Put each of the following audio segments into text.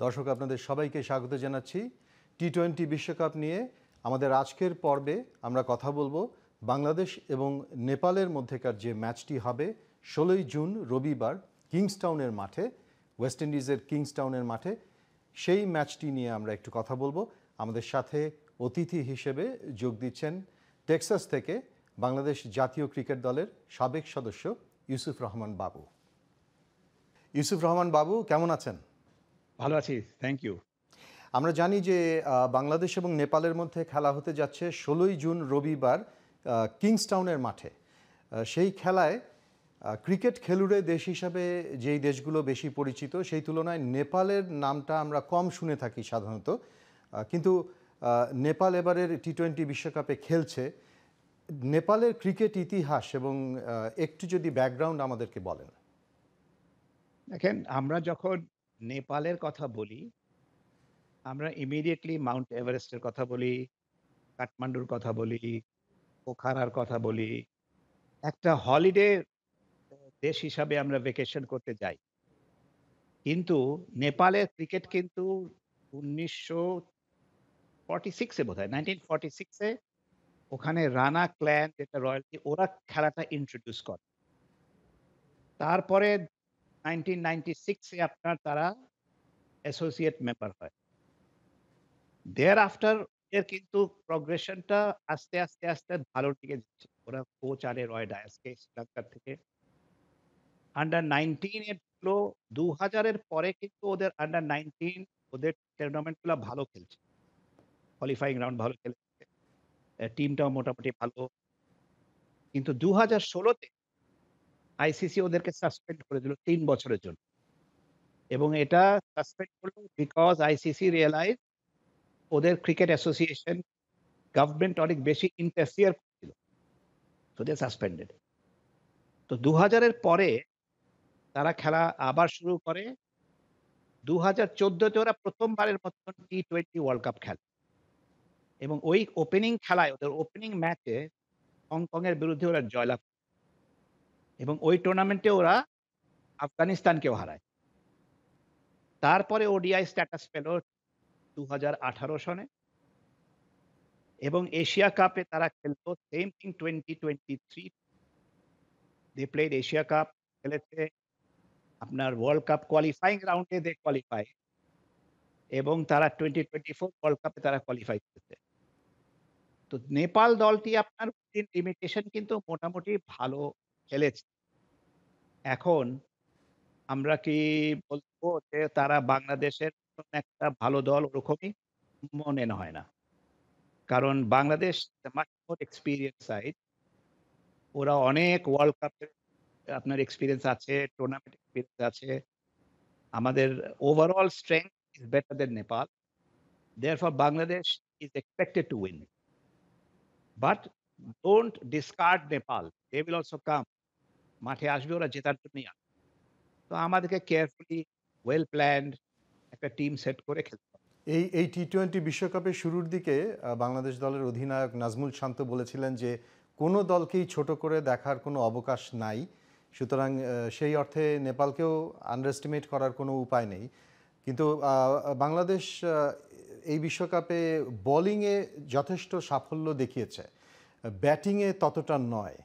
দর্শক আপনাদের সবাইকে স্বাগত জানাচ্ছি টি-20 বিশ্বকাপ নিয়ে। আমাদের আজকের পর্বে আমরা কথা বলবো বাংলাদেশ এবং নেপালের মধ্যেকার যে ম্যাচটি হবে 16ই জুন রবিবার কিংস্টাউনের মাঠে, ওয়েস্ট ইন্ডিজের কিংস্টাউনের মাঠে, সেই ম্যাচটি নিয়ে আমরা একটু কথা বলবো। আমাদের সাথে অতিথি হিসেবে যোগ দিচ্ছেন টেক্সাস থেকে বাংলাদেশ জাতীয় ক্রিকেট দলের সাবেক সদস্য ইউসুফ রহমান বাবু। ইউসুফ রহমান বাবু, কেমন আছেন? ভালো আছি, থ্যাংক ইউ। আমরা জানি যে বাংলাদেশ এবং নেপালের মধ্যে খেলা হতে যাচ্ছে 16ই জুন রবিবার কিংস্টাউনের মাঠে। সেই খেলায় ক্রিকেট খেলুড়ে দেশ হিসাবে যেই দেশগুলো বেশি পরিচিত সেই তুলনায় নেপালের নামটা আমরা কম শুনে থাকি সাধারণত। কিন্তু নেপাল এবারের টি-20 বিশ্বকাপে খেলছে। নেপালের ক্রিকেট ইতিহাস এবং একটু যদি ব্যাকগ্রাউন্ড আমাদেরকে বলেন। দেখেন, আমরা যখন নেপালের কথা বলি, আমরা ইমিডিয়েটলি মাউন্ট এভারেস্টের কথা বলি, কাঠমান্ডুর কথা বলি, পোখারার কথা বলি। একটা হলিডে দেশ হিসাবে আমরা ভ্যাকেশন করতে যাই। কিন্তু নেপালের ক্রিকেট কিন্তু 1946 এ বোধহয় 1946 এ ওখানে রানা ক্ল্যান যেটা রয়্যালটি ওরা খেলাটা ইন্ট্রোডিউস করে। তারপরে 1996 এ আপনার তারা অ্যাসোসিয়েট মেম্বার হয়। thereafter এর কিন্তু প্রগ্রেশনটা আস্তে আস্তে ভালোর দিকে যাচ্ছে। ওরা কোচ আনে রয় ডায়াসকে শ্রীলঙ্কার থেকে। আন্ডার 19 এর গুলো 2000 এর পরে কিন্তু ওদের আন্ডার 19 ওদের টুর্নামেন্ট গুলা ভালো খেলছে। কোয়ালিফাইং রাউন্ড ভালো খেলেছে। টিমটাও মোটামুটি ভালো। কিন্তু 2016 তে আইসিসি ওদেরকে সাসপেন্ড করে দিল ৩ বছরের জন্য। এবং এটা সাসপেন্ড করল বিকজ আইসিসি রিয়ালাইজ ওদের ক্রিকেট অ্যাসোসিয়েশন গভর্নমেন্ট অনেক বেশি ইন্টারফিয়ার করছিল। So they suspended. তো 2000 এর পরে তারা খেলা আবার শুরু করে। 2014 তে ওরা প্রথমবারের মতন টি-20 ওয়ার্ল্ড কাপ খেলে। এবং ওই ওপেনিং খেলায় ওদের ওপেনিং ম্যাচে হংকং এর বিরুদ্ধে ওরা জয়লাভ করে। এবং ওই টুর্নামেন্টে ওরা আফগানিস্তানকেও হারায়। তারপরে ওডিআই স্ট্যাটাস পেল 2018 সনে এবং এশিয়া কাপে তারা খেলতো same thing 2023 they played Asia cup খেলেছে। আপনার ওয়ার্ল্ড কাপ কোয়ালিফাইং রাউন্ডে দে কোয়ালিফাই এবং তারা 2024 ওয়ার্ল্ড কাপে তারা কোয়ালিফাই করেছে। তো নেপাল দলটি আপনার লিমিটেশন কিন্তু মোটামুটি ভালো খেলেছে। এখন আমরা কি বলবো যে তারা বাংলাদেশের মতন একটা ভালো দল ওরকমই? মনে হয় না। কারণ Bangladesh much more experience side. ওরা অনেক ওয়ার্ল্ড কাপের আপনার এক্সপেরিয়েন্স আছে, টুর্নামেন্ট এক্সপেরিয়েন্স আছে। আমাদের overall strength is better then Nepal. Therefore, Bangladesh is expected to win. But don't discard Nepal. They will also come. মাঠে আসবে ওরা জেতার জন্যই আসবে। তো আমাদেরকে কেয়ারফুলি ওয়েল প্ল্যান্ড একটা টিম সেট করে খেলতে হবে। এই টি-20 বিশ্বকাপের শুরুর দিকে বাংলাদেশ দলের অধিনায়ক নাজমুল শান্ত বলেছিলেন যে কোনো দলকেই ছোট করে দেখার কোনো অবকাশ নাই। সুতরাং সেই অর্থে নেপালকেও আন্ডারএস্টিমেট করার কোনো উপায় নেই। কিন্তু বাংলাদেশ এই বিশ্বকাপে বোলিংয়ে যথেষ্ট সাফল্য দেখিয়েছে, ব্যাটিংয়ে ততটা নয়।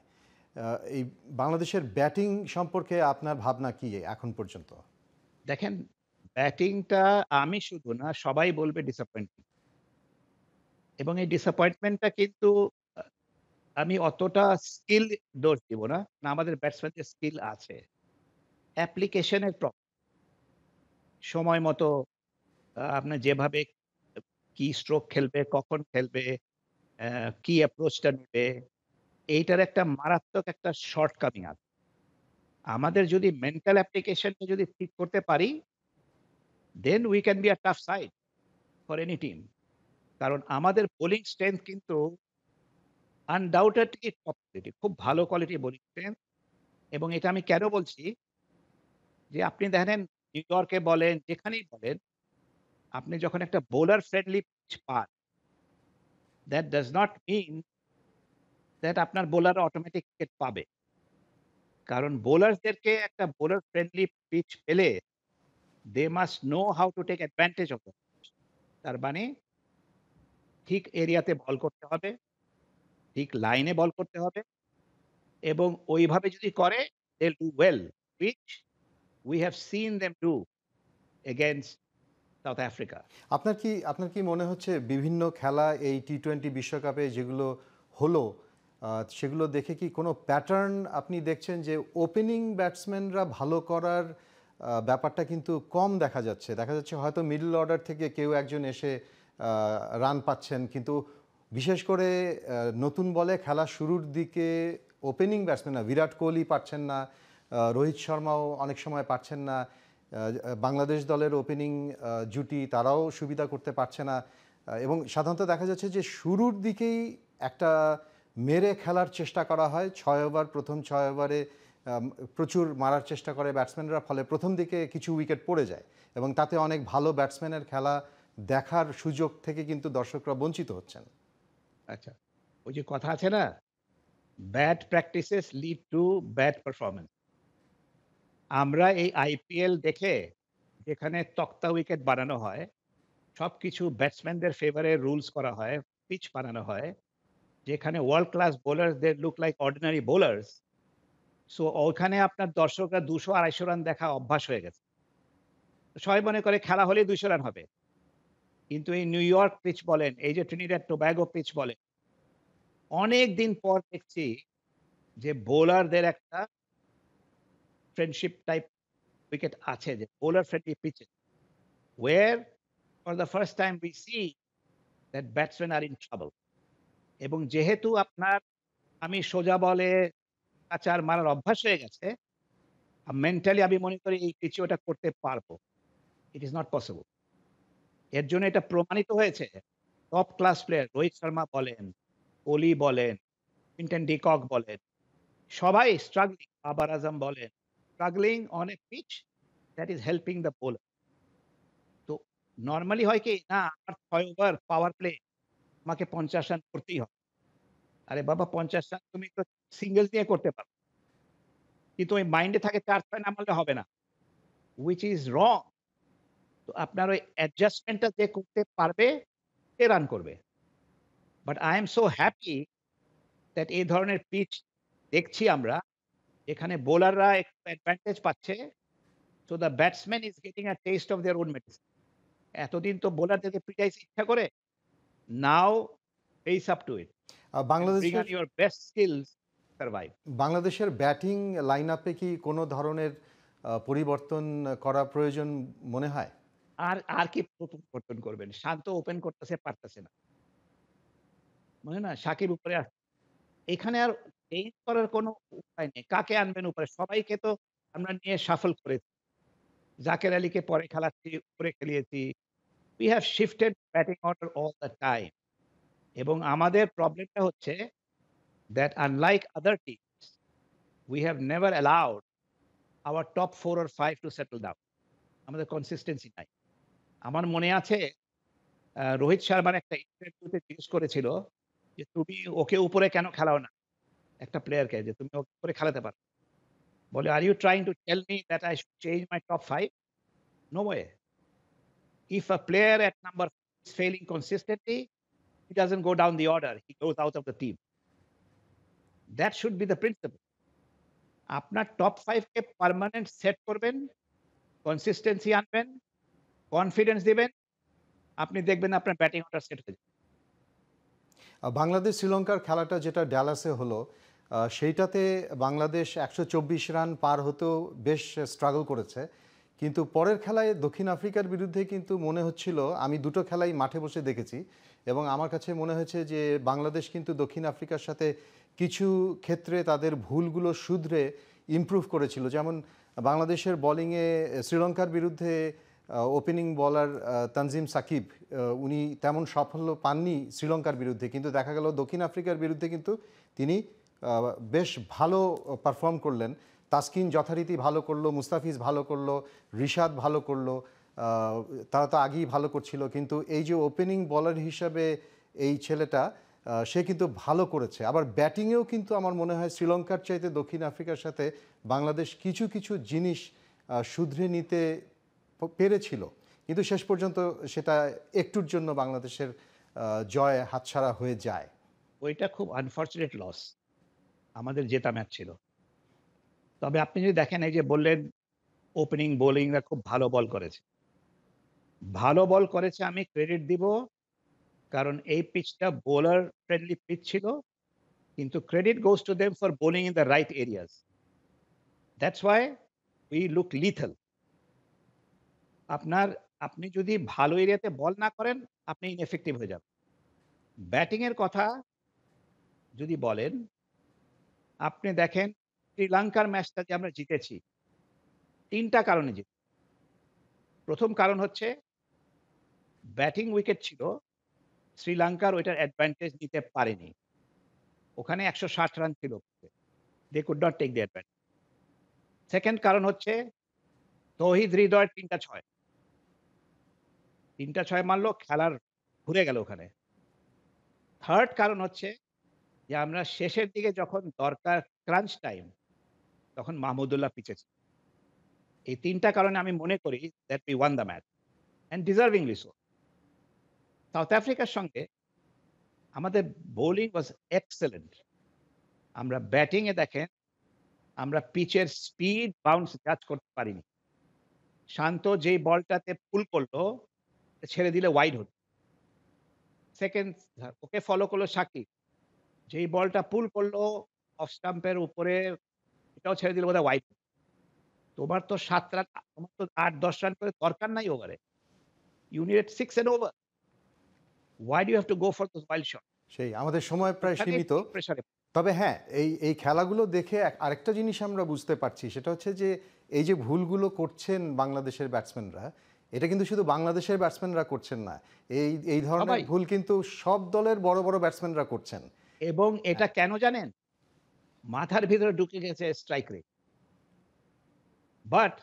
এই বাংলাদেশের ব্যাটিং সম্পর্কে আপনার ভাবনা কি এখন পর্যন্ত? দেখেন, ব্যাটিংটা আমি শুধু না সবাই বলবে ডিসঅ্যাপয়েন্টিং। এবং এই ডিসঅ্যাপয়েন্টমেন্টটা কিন্তু আ আমি অতটা স্কিল দোষ দিব না। না, আমাদের ব্যাটসম্যানদের স্কিল আছে। অ্যাপ্লিকেশন এর সময় মতো আপনার যেভাবে কি স্ট্রোক খেলবে, কখন খেলবে, কি অ্যাপ্রোচটা নিবে, এইটার একটা মারাত্মক একটা শর্টকামিং আছে। আমাদের যদি মেন্টাল অ্যাপ্লিকেশনটা যদি ঠিক করতে পারি, then we can be a tough side for any team. কারণ আমাদের বোলিং স্ট্রেংথ কিন্তু আনডাউটেডলি টপ কোয়ালিটি। খুব ভালো কোয়ালিটির বোলিং স্ট্রেংথ। এবং এটা আমি কেন বলছি? যে আপনি দেখেন নিউ ইয়র্কে বলেন, যেখানেই বলেন, আপনি যখন একটা বোলার ফ্রেন্ডলি পিচ পান, that does not mean that আপনার বোলাররা অটোমেটিক উইকেট পাবে। কারণ বোলারদেরকে একটা বোলার ফ্রেন্ডলি পিচ পেলে they must know how to take advantage of that. তার মানে ঠিক এরিয়াতে বল করতে হবে, ঠিক লাইনে বল করতে হবে এবং ওইভাবে যদি করে they'll do well, which we have seen them do against South Africa. আপনার কি মনে হচ্ছে বিভিন্ন খেলা এই টি-20 বিশ্বকাপে যেগুলো হলো সেগুলো দেখে কি কোনো প্যাটার্ন আপনি দেখছেন যে ওপেনিং ব্যাটসম্যানরা ভালো করার ব্যাপারটা কিন্তু কম দেখা যাচ্ছে? দেখা যাচ্ছে হয়তো মিডল অর্ডার থেকে কেউ একজন এসে রান পাচ্ছেন, কিন্তু বিশেষ করে নতুন বলে খেলা শুরুর দিকে ওপেনিং ব্যাটসম্যানরা বিরাট কোহলি পারছেন না, রোহিত শর্মাও অনেক সময় পারছেন না, বাংলাদেশ দলের ওপেনিং জুটি তারাও সুবিধা করতে পারছে না, এবং সাধারণত দেখা যাচ্ছে যে শুরুর দিকেই একটা মেরে খেলার চেষ্টা করা হয়। ৬ ওভার, প্রথম ৬ ওভারে প্রচুর মারার চেষ্টা করে ব্যাটসম্যানরা, ফলে প্রথম দিকে কিছু উইকেট পড়ে যায় এবং তাতে অনেক ভালো ব্যাটসম্যানের খেলা দেখার সুযোগ থেকে কিন্তু দর্শকরা বঞ্চিত হচ্ছেন। আচ্ছা, ওই যে কথা আছে না? Bad practices lead to bad performance. আমরা এই আইপিএল দেখে যেখানে তক্তা উইকেট বানানো হয়, সবকিছু ব্যাটসম্যানদের ফেভারে রুলস করা হয়, পিচ বানানো হয়, যেখানে world class bowler they look like ordinary bowlers. So ওখানে আপনার দর্শকরা ২০০-২৫০ রান দেখা অভ্যাস হয়ে গেছে। সবাই মনে করে খেলা হলেই ২০০ রান হবে। কিন্তু এই নিউ ইয়র্ক পিচ বলেন, এই যে ট্রিনিডাড টোব্যাগো পিচ বলেন, অনেক দিন পর দেখছি যে বোলারদের একটা ফ্রেন্ডশিপ টাইপ উইকেট আছে, যে বোলার ফ্রেন্ডলি পিচে, where for the first time we see that batsmen are in trouble. এবং যেহেতু আপনার আমি সোজা বলে কাচার মারার অভ্যাস হয়ে গেছে, মেন্টালি আমি মনে করি এই পিচে ওটা করতে পারবো। ইট ইস নট পসিবল। এর জন্য এটা প্রমাণিত হয়েছে। Top class player Rohit Sharma বলেন, কোহলি বলেন, কুইন্টন ডি কক বলেন, সবাই স্ট্রাগলিং, বাবার আজম বলেন, struggling on a pitch that is helping the bowler. তো নরমালি হয় কি না, আমার ৬ ওভার পাওয়ার প্লে, আমাকে ৫০ রান করতেই হবে। আরে বাবা, ৫০ রান তুমি তো সিঙ্গেলস দিয়ে করতে পারো। কিন্তু ওই মাইন্ডে থাকে ৪-৬ না মারলে হবে না। হুইচ ইস রং। তো আপনার ওই অ্যাডজাস্টমেন্টটা যে করতে পারবে সে রান করবে। But I am so happy that এই ধরনের পিচ দেখছি আমরা, এখানে বোলাররা একটু অ্যাডভান্টেজ পাচ্ছে। So the batsman is getting a taste of their own medicine. এতদিন তো বোলারদেরকে পিটাইতে ইচ্ছা করে। Now face up to it and bring বাংলাদেশের on your best skills, survive. বাংলাদেশের ব্যাটিং লাইন আপে কি কোনো ধরনের পরিবর্তন করা প্রয়োজন মনে হয়? আর কি পরিবর্তন করবেন? শান্ত ওপেন করতেছে, পারতেছে না। মানে না সাকিব উপরে এখানে আর চেঞ্জ করার কোনো উপায় নেই। কাকে আনবেন উপরে? সবাইকে তো আমরা নিয়ে শাফল করেছি। জাকের আলীকে পরে খেলাচ্ছি, উপরে খেলিয়েছি। We have shifted batting order all the time. এবং আমাদের প্রবলেমটা হচ্ছে that unlike other teams, we have never allowed our top 4 or 5 to settle down. আমাদের consistency নাই। আমার মনে আছে রোহিত শর্মার একটা ইন্টারভিউতে জিজ্ঞেস করেছিল যে, "তুমি ওকে উপরে কেন খেলাও না?" একটা প্লেয়ারকে, যে, "তুমি ওকে উপরে খেলাতে পারো।" বলে, "Are you trying to tell me that I should change my top 5? No way. If a player at number 5 is failing consistently, he doesn't go down the order, he goes out of the team. That should be the principle. আপনার top 5 কে permanent set করবেন, consistency আনবেন, confidence দিবেন, আপনি দেখবেন আপনার batting order set হয়ে যাবে।" বাংলাদেশ শ্রীলঙ্কার খেলাটা যেটা ডালাসে হলো, সেইটাতে বাংলাদেশ ১২৪ রান পার হতেও বেশ স্ট্রাগল করেছে, কিন্তু পরের খেলায় দক্ষিণ আফ্রিকার বিরুদ্ধে কিন্তু মনে হচ্ছিল, আমি দুটো খেলাই মাঠে বসে দেখেছি এবং আমার কাছে মনে হয়েছে যে বাংলাদেশ কিন্তু দক্ষিণ আফ্রিকার সাথে কিছু ক্ষেত্রে তাদের ভুলগুলো শুধরে ইমপ্রুভ করেছিল। যেমন বাংলাদেশের বোলিংয়ে শ্রীলঙ্কার বিরুদ্ধে ওপেনিং বলার তানজিম সাকিব, উনি তেমন সাফল্য পাননি শ্রীলঙ্কার বিরুদ্ধে, কিন্তু দেখা গেল দক্ষিণ আফ্রিকার বিরুদ্ধে কিন্তু তিনি বেশ ভালো পারফর্ম করলেন। তাসকিন যথারীতি ভালো করলো, মুস্তাফিজ ভালো করলো, রিশাদ ভালো করলো, তারা তো আগেই ভালো করছিল, কিন্তু এই যে ওপেনিং বলার হিসাবে এই ছেলেটা, সে কিন্তু ভালো করেছে। আবার ব্যাটিংয়েও কিন্তু আমার মনে হয় শ্রীলঙ্কার চাইতে দক্ষিণ আফ্রিকার সাথে বাংলাদেশ কিছু কিছু জিনিস শুধরে নিতে পেরেছিল, কিন্তু শেষ পর্যন্ত সেটা একটুর জন্য বাংলাদেশের জয় হাতছাড়া হয়ে যায়। ওইটা খুব আনফরচুনেট লস। আমাদের জেতা ম্যাচ ছিল। তবে আপনি যদি দেখেন এই যে বললেন ওপেনিং বোলিংরা খুব ভালো বল করেছে। ভালো বল করেছে আমি ক্রেডিট দিব। কারণ এই পিচটা বোলার ফ্রেন্ডলি পিচ ছিল। কিন্তু credit goes to them for bowling in the right areas. That's why we look lethal. আপনার আপনি যদি ভালো এরিয়াতে বল না করেন, আপনি ইনএফেক্টিভ হয়ে যাবেন। ব্যাটিং এর কথা যদি বলেন, আপনি দেখেন শ্রীলঙ্কার ম্যাচটা যে আমরা জিতেছি, ৩ টা কারণে জিতেছি। ১ম কারণ হচ্ছে ব্যাটিং উইকেট ছিল। শ্রীলঙ্কার ওইটার অ্যাডভান্টেজ নিতে পারেনি। ওখানে ১৬০ রান ছিল। They could not take the advantage. 2nd কারণ হচ্ছে তৌহিদ হৃদয়ের ৩ টা ৬। ৩ টা ৬ মারল, খেলার ঘুরে গেল ওখানে। 3rd কারণ হচ্ছে যে আমরা শেষের দিকে যখন দরকার ক্রাঞ্চ টাইম, তখন মাহমুদুল্লাহ পিচে ছিল। এই ৩ টা কারণে আমি মনে করি that we won the match and deservingly so. South আফ্রিকার সঙ্গে আমাদের বোলিং ওয়াজ এক্সেলেন্ট। আমরা ব্যাটিং এ দেখেন, আমরা পিচের স্পিড, বাউন্স জাজ করতে পারিনি। শান্ত যেই বলটাতে পুল করলো, ছেড়ে দিলে ওয়াইড হতো। 2nd ওকে ফলো করলো সাকিব। যেই বলটা পুল করলো অফ স্টাম্পের উপরে, এটাও ছেড়ে দিলে বোধহয় ওয়াইড। তোমার তো ৭ রান, তোমার তো ৮-১০ রান করে দরকার নাই ওভারে। You need 6 and over. Why do you have to go for those wild shot? সেই আমাদের সময় প্রায় ওখানে সীমিত। প্রেসারে। তবে হ্যাঁ, এই খেলাগুলো দেখে আরেকটা জিনিস আমরা বুঝতে পারছি, সেটা হচ্ছে যে এই যে ভুলগুলো করছেন বাংলাদেশের ব্যাটসম্যানরা, এটা কিন্তু শুধু বাংলাদেশের ব্যাটসম্যানরা করছেন না, এই ধরনের সবাই। ভুল কিন্তু সব দলের বড় বড় ব্যাটসম্যানরা করছেন। এবং এটা কেন জানেন? মাথার ভিতরে ঢুকে গেছে স্ট্রাইক রেট। বাট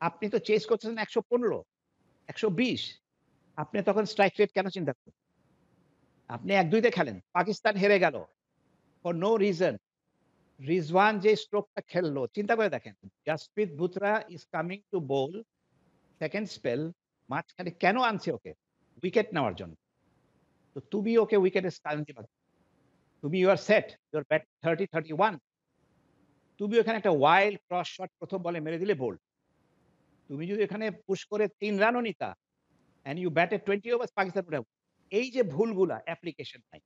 আপনি তো চেস করতেছেন ১১৫, ১২০। আপনি তখন স্ট্রাইক রেট কেন চিন্তা করবেন? আপনি ১-২ তে খেলেন। পাকিস্তান হেরে গেল ফর নো রিজন। রিজওয়ান যে স্ট্রোকটা খেললো, চিন্তা করে দেখেন। Jasprit Bumrah is coming to bowl 2nd spell. মাঝখানে কেন আনছে ওকে? উইকেট নেওয়ার জন্য। তো তুমি ওকে উইকেটে স্থান দিবা। তুমি you are set. Your bat 30-31। তুমি ওখানে একটা ওয়াইল্ড ক্রস শট ১ম বলে মেরে দিলে বোল্ড। তুমি যদি এখানে পুশ করে ৩ রানও নিতা and you batted 20 overs, Pakistan would have. এই যে ভুলগুলা অ্যাপ্লিকেশন নাই।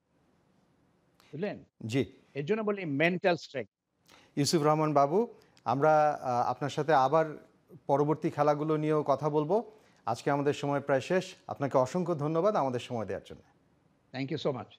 বুঝলেন? জি, এর জন্য বলি মেন্টাল স্ট্রেংথ। ইউসুফ রহমান বাবু, আমরা আপনার সাথে আবার পরবর্তী খেলাগুলো নিয়েও কথা বলবো। আজকে আমাদের সময় প্রায় শেষ। আপনাকে অসংখ্য ধন্যবাদ আমাদের সময় দেওয়ার জন্য। Thank you so much.